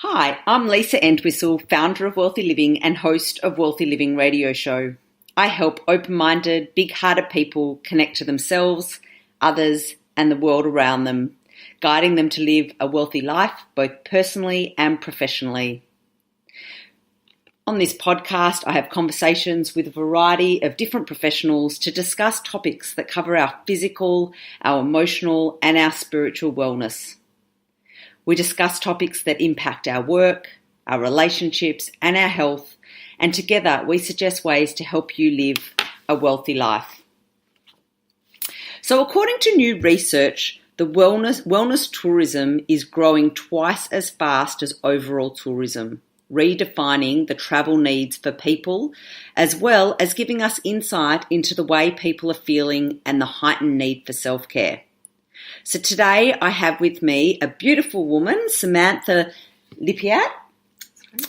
Hi, I'm Lisa Entwistle, founder of Wealthy Living and host of Wealthy Living Radio Show. I help open-minded, big-hearted people connect to themselves, others, and the world around them, guiding them to live a wealthy life, both personally and professionally. On this podcast, I have conversations with a variety of different professionals to discuss topics that cover our physical, our emotional, and our spiritual wellness. We discuss topics that impact our work, our relationships, and our health, and together we suggest ways to help you live a wealthy life. So according to new research, the wellness tourism is growing twice as fast as overall tourism, redefining the travel needs for people, as well as giving us insight into the way people are feeling and the heightened need for self-care. So today I have with me a beautiful woman, Samantha Lippiat,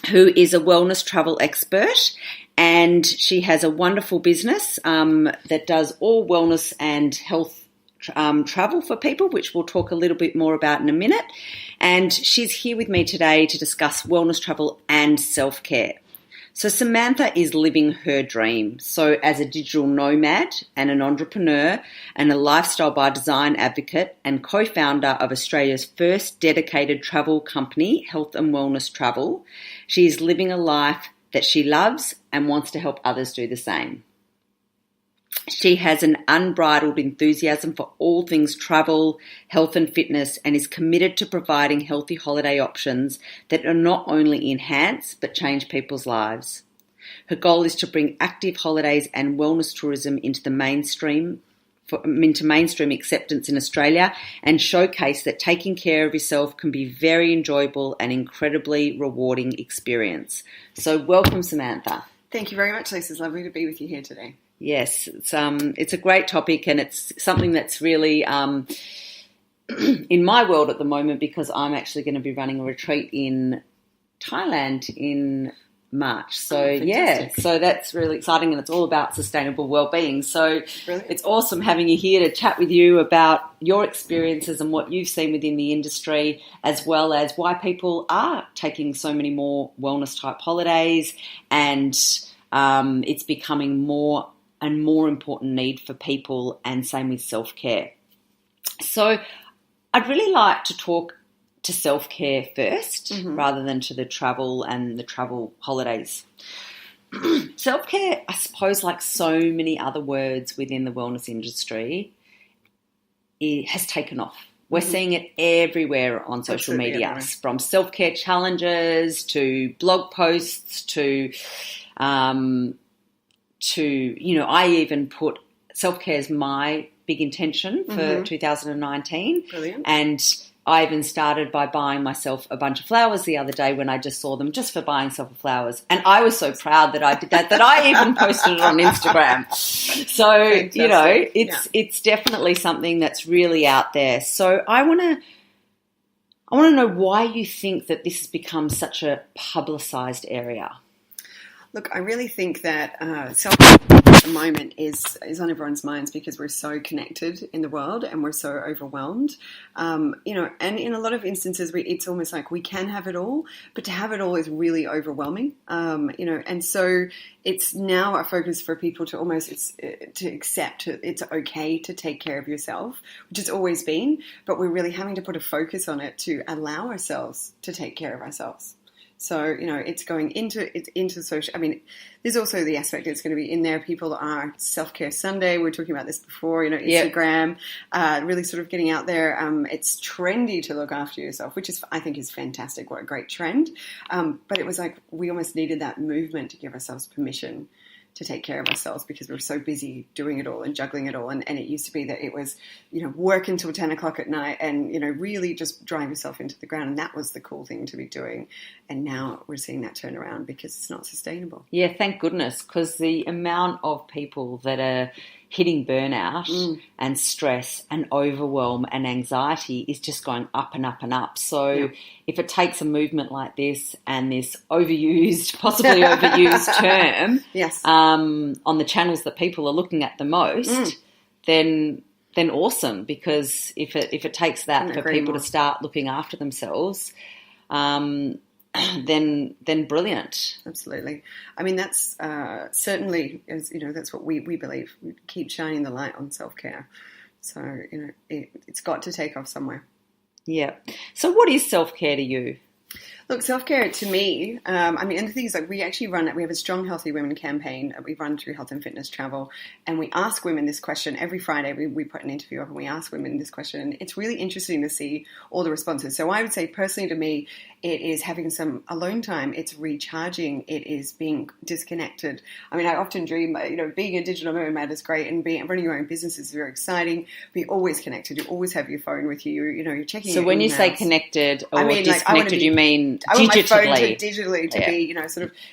who is a wellness travel expert, and she has a wonderful business that does all wellness and health travel for people, which we'll talk a little bit more about in a minute. And she's here with me today to discuss wellness travel and self-care. So Samantha is living her dream. So as a digital nomad and an entrepreneur and a lifestyle by design advocate and co-founder of Australia's first dedicated travel company, Health and Wellness Travel, she is living a life that she loves and wants to help others do the same. She has an unbridled enthusiasm for all things travel, health and fitness, and is committed to providing healthy holiday options that are not only enhance but change people's lives. Her goal is to bring active holidays and wellness tourism into mainstream acceptance in Australia and showcase that taking care of yourself can be very enjoyable and incredibly rewarding experience. So welcome, Samantha. Thank you very much, Lisa. It's lovely to be with you here today. Yes, it's a great topic, and it's something that's really in my world at the moment, because I'm actually going to be running a retreat in Thailand in March. So so that's really exciting, and it's all about sustainable wellbeing. So Brilliant. It's awesome having you here to chat with you about your experiences and what you've seen within the industry, as well as why people are taking so many more wellness type holidays, and it's becoming more and more important need for people, and same with self-care. So I'd really like to talk to self-care first, rather than to the travel and the travel holidays. Self-care, I suppose, like so many other words within the wellness industry, it has taken off. We're seeing it everywhere on social media, from self-care challenges to blog posts to I even put self-care as my big intention for 2019. Brilliant. And I even started by buying myself a bunch of flowers the other day when I just saw them, just for buying myself flowers. And I was so proud that I did that I even posted it on Instagram. So, Fantastic. It's definitely something that's really out there. So I want to know why you think that this has become such a publicized area. Look, I really think that self-care at the moment is on everyone's minds, because we're so connected in the world and we're so overwhelmed. And in a lot of instances, it's almost like we can have it all, but to have it all is really overwhelming. And so it's now a focus for people to to accept it's okay to take care of yourself, which it's always been, but we're really having to put a focus on it to allow ourselves to take care of ourselves. So, it's going into social. I mean, there's also the aspect it's going to be in there. People are Self-Care Sunday. We were talking about this before, Instagram, really sort of getting out there. It's trendy to look after yourself, which I think is fantastic. What a great trend. But it was like we almost needed that movement to give ourselves permission to take care of ourselves, because we were so busy doing it all and juggling it all. And it used to be that it was, work until 10 o'clock at night and, really just drive yourself into the ground. And that was the cool thing to be doing. And now we're seeing that turn around because it's not sustainable. Yeah, thank goodness, because the amount of people that are hitting burnout and stress and overwhelm and anxiety is just going up and up and up. So if it takes a movement like this and this possibly overused term on the channels that people are looking at the most, then awesome, because if it takes that for people to start looking after themselves, then brilliant. Absolutely. I mean, that's certainly, that's what we believe. We keep shining the light on self-care. So, it's got to take off somewhere. Yeah. So what is self-care to you? Look, self-care to me, and the thing is, we actually we have a Strong Healthy Women campaign that we run through Health and Fitness Travel, and we ask women this question every Friday. We put an interview up and we ask women this question, and it's really interesting to see all the responses. So I would say, personally to me, it is having some alone time. It's recharging. It is being disconnected. I mean, I often dream, being a digital nomad is great, and running your own business is very exciting. But you're always connected. You always have your phone with you. You're checking. So when you say connected or disconnected, you mean I want my phone digitally? digitally to be,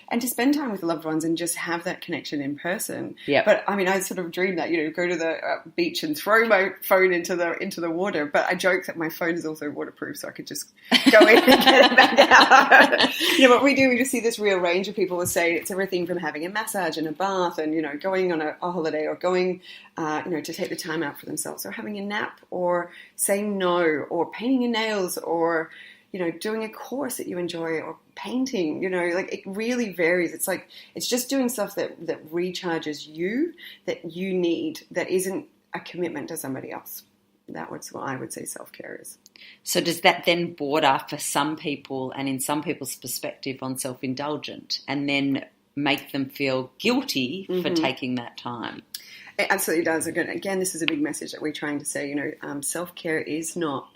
and to spend time with loved ones and just have that connection in person. Yeah. But I mean, I sort of dream that, go to the beach and throw my phone into the water. But I joke that my phone is also waterproof, so I could just go in and get it back out. What we do, we just see this real range of people will say it's everything from having a massage and a bath and, going on a holiday or going, to take the time out for themselves, or having a nap, or saying no, or painting your nails, or doing a course that you enjoy, or painting, it really varies. It's like, it's just doing stuff that recharges you, that you need, that isn't a commitment to somebody else. That's what I would say self-care is. So does that then border for some people, and in some people's perspective, on self-indulgent, and then make them feel guilty for taking that time? It absolutely does. Again, this is a big message that we're trying to say, self-care is not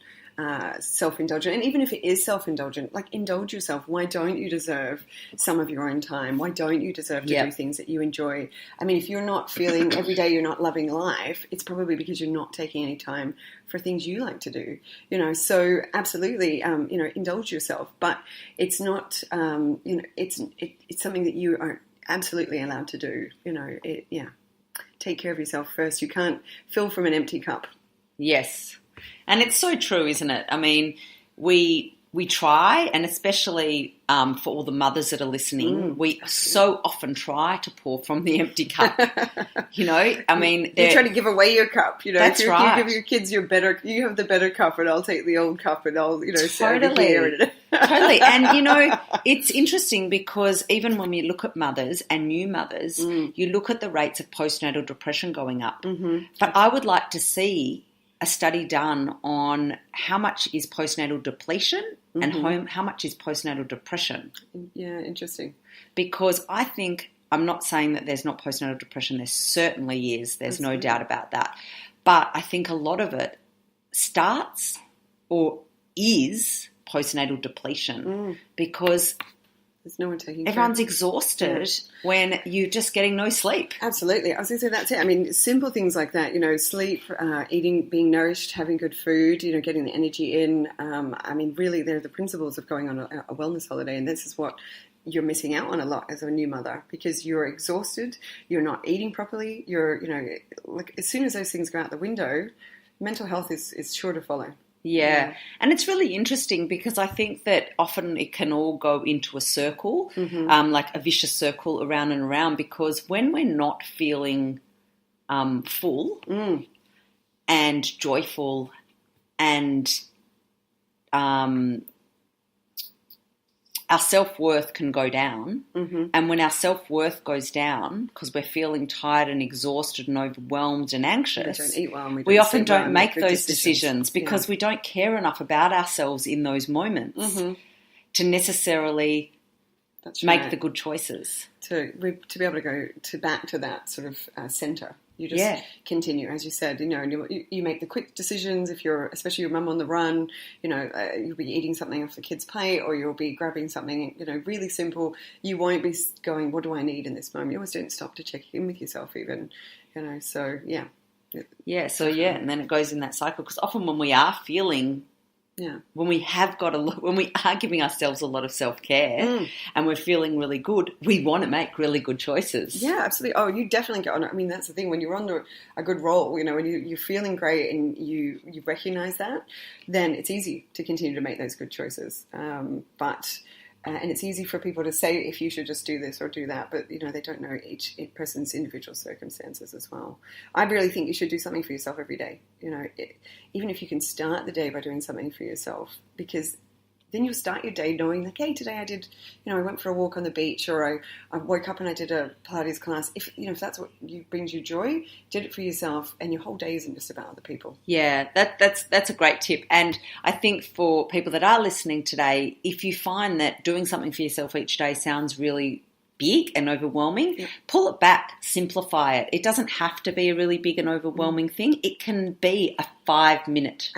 self-indulgent. And even if it is self-indulgent, indulge yourself. Why don't you deserve some of your own time? Why don't you deserve to do things that you enjoy? I mean, if you're not feeling every day you're not loving life, it's probably because you're not taking any time for things you like to do. So absolutely, indulge yourself. But it's not, it's something that you are absolutely allowed to do. Take care of yourself first. You can't fill from an empty cup. Yes. And it's so true, isn't it? I mean, we try, and especially for all the mothers that are listening, we so often try to pour from the empty cup. I mean, you're trying to give away your cup. That's if right. You give your kids you have the better cup, and I'll take the old cup, and I'll totally. Totally. And, it's interesting because even when we look at mothers and new mothers, you look at the rates of postnatal depression going up. Mm-hmm. But I would like to see a study done on how much is postnatal depletion and how much is postnatal depression. Yeah, interesting. Because I think, I'm not saying that there's not postnatal depression. There certainly is. There's no doubt about that. But I think a lot of it starts or is postnatal depletion because there's no one taking everyone's exhausted when you're just getting no sleep. Absolutely. I was going to say that's it. I mean, simple things like that, sleep, eating, being nourished, having good food, getting the energy in. Really, they're the principles of going on a wellness holiday, and this is what you're missing out on a lot as a new mother because you're exhausted, you're not eating properly, you're, as soon as those things go out the window, mental health is sure to follow. Yeah. And it's really interesting because I think that often it can all go into a circle, like a vicious circle around and around, because when we're not feeling full and joyful and our self-worth can go down. Mm-hmm. And when our self-worth goes down, because we're feeling tired and exhausted and overwhelmed and anxious, we don't eat well, we often don't make those decisions because we don't care enough about ourselves in those moments to necessarily make the good choices. To be able to go back to that sort of center. You just continue, as you said, you make the quick decisions. If you're, especially your mum on the run, you'll be eating something off the kid's plate or you'll be grabbing something, really simple. You won't be going, what do I need in this moment? You always don't stop to check in with yourself even, so yeah. Yeah, so and then it goes in that cycle because often when we are feeling when we are giving ourselves a lot of self-care and we're feeling really good, we want to make really good choices. Yeah, absolutely. Oh, you definitely get on it. I mean, that's the thing. When you're on a good roll, when you're feeling great and you recognize that, then it's easy to continue to make those good choices. And it's easy for people to say if you should just do this or do that, but they don't know each person's individual circumstances as well. I really think you should do something for yourself every day. Even if you can start the day by doing something for yourself, because then you'll start your day knowing like, hey, today I did, I went for a walk on the beach, or I woke up and I did a Pilates class. If that's what brings you joy, did it for yourself, and your whole day isn't just about other people. Yeah, that's a great tip. And I think for people that are listening today, if you find that doing something for yourself each day sounds really big and overwhelming, pull it back, simplify it. It doesn't have to be a really big and overwhelming thing. It can be a 5-minute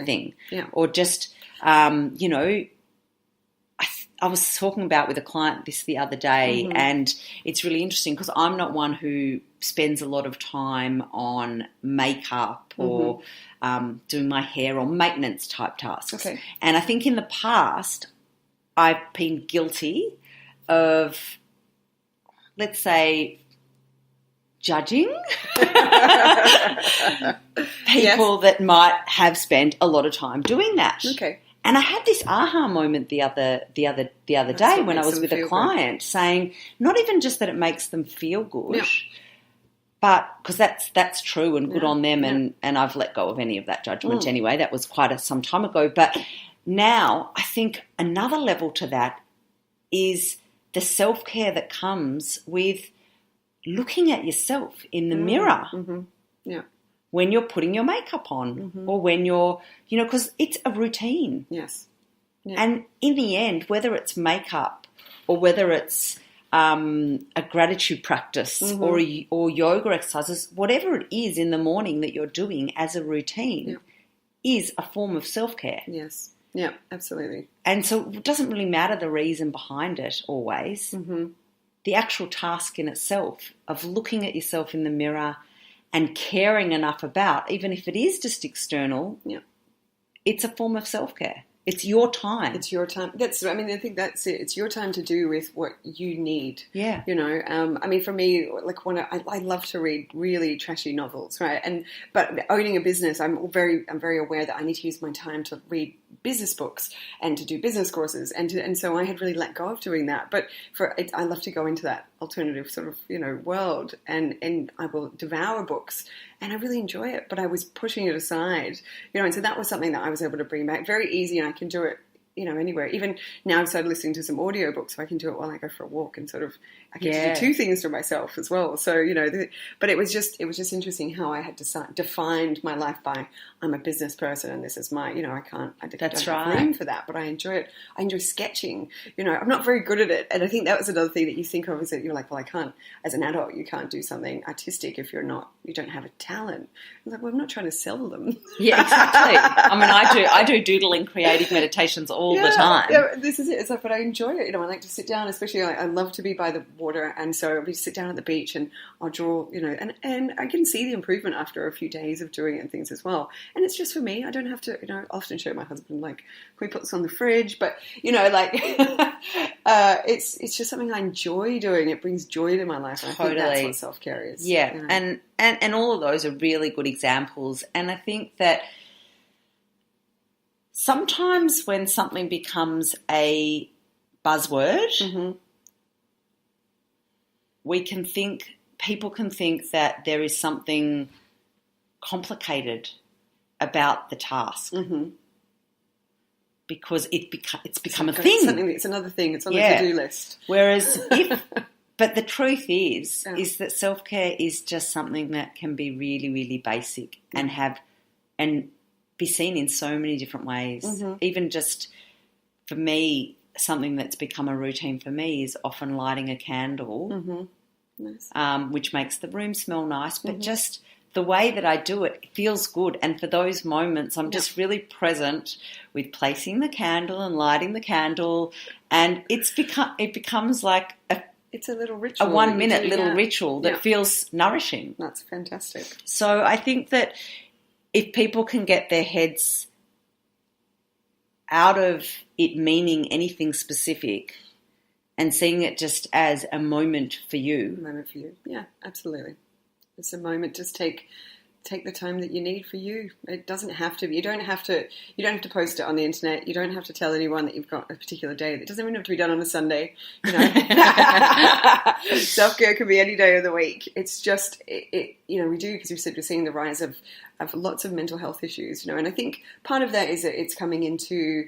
thing. Yeah. Or just, I was talking about with a client this the other day, and it's really interesting because I'm not one who spends a lot of time on makeup or doing my hair or maintenance type tasks. Okay. And I think in the past I've been guilty of, let's say, judging people that might have spent a lot of time doing that. Okay. And I had this aha moment the other day when I was with a client saying, not even just that it makes them feel good, but because that's true and good on them, and I've let go of any of that judgment anyway. That was quite some time ago. But now I think another level to that is the self-care that comes with looking at yourself in the mirror. Yeah. When you're putting your makeup on or when you're, because it's a routine. Yes. Yeah. And in the end, whether it's makeup or whether it's a gratitude practice or yoga exercises, whatever it is in the morning that you're doing as a routine is a form of self-care. Yes. Yeah, absolutely. And so it doesn't really matter the reason behind it always. The actual task in itself of looking at yourself in the mirror and caring enough about, even if it is just external, it's a form of self-care. It's your time. It's your time. I think that's it. It's your time to do with what you need. Yeah. For me, like I love to read really trashy novels, right? But owning a business, I'm very aware that I need to use my time to read business books and to do business courses, and so I had really let go of doing that. But I love to go into that alternative sort of world, and I will devour books, and I really enjoy it. But I was pushing it aside, and so that was something that I was able to bring back very easy, and I can do it anywhere. Even now I've started listening to some audiobooks, so I can do it while I go for a walk, and sort of I can do two things for myself as well. So but it was just interesting how I had defined my life by I'm a business person and this is my I don't have room for that, but I enjoy it. I enjoy sketching. I'm not very good at it, and I think that was another thing that you think of is that you're like, well, I can't, as an adult you can't do something artistic if you don't have a talent. I was like, well, I'm not trying to sell them. Yeah, exactly. I do doodling creative meditations all the time. Yeah, this is it. It's like, but I enjoy it. I like to sit down, especially I love to be by the water, and so we sit down at the beach and I'll draw, and I can see the improvement after a few days of doing it and things as well. And it's just for me. I don't have to, I often show my husband, like, can we put this on the fridge? But, it's just something I enjoy doing. It brings joy to my life. And I think that's what self-care is. Yeah. And all of those are really good examples. And I think that sometimes when something becomes a buzzword, people can think that there is something complicated about the task because it's become a thing. It's another thing. It's on the to-do list. Whereas but the truth is that self-care is just something that can be really, really basic and be seen in so many different ways. Even just for me, something that's become a routine for me is often lighting a candle, nice. Which makes the room smell nice, but just the way that I do it feels good. And for those moments, I'm just really present with placing the candle and lighting the candle, and it becomes like it's a little ritual, a 1-minute little ritual that feels nourishing. That's fantastic. So I think that if people can get their heads out of it meaning anything specific and seeing it just as a moment for you. A moment for you. Yeah, absolutely. It's a moment. Just take the time that you need for you. It doesn't have to be. You don't have to post it on the internet. You don't have to tell anyone that you've got a particular day. It doesn't even have to be done on a Sunday. Self-care can be any day of the week. It's just we do, because you said we're seeing the rise of lots of mental health issues, and I think part of that is that it's coming into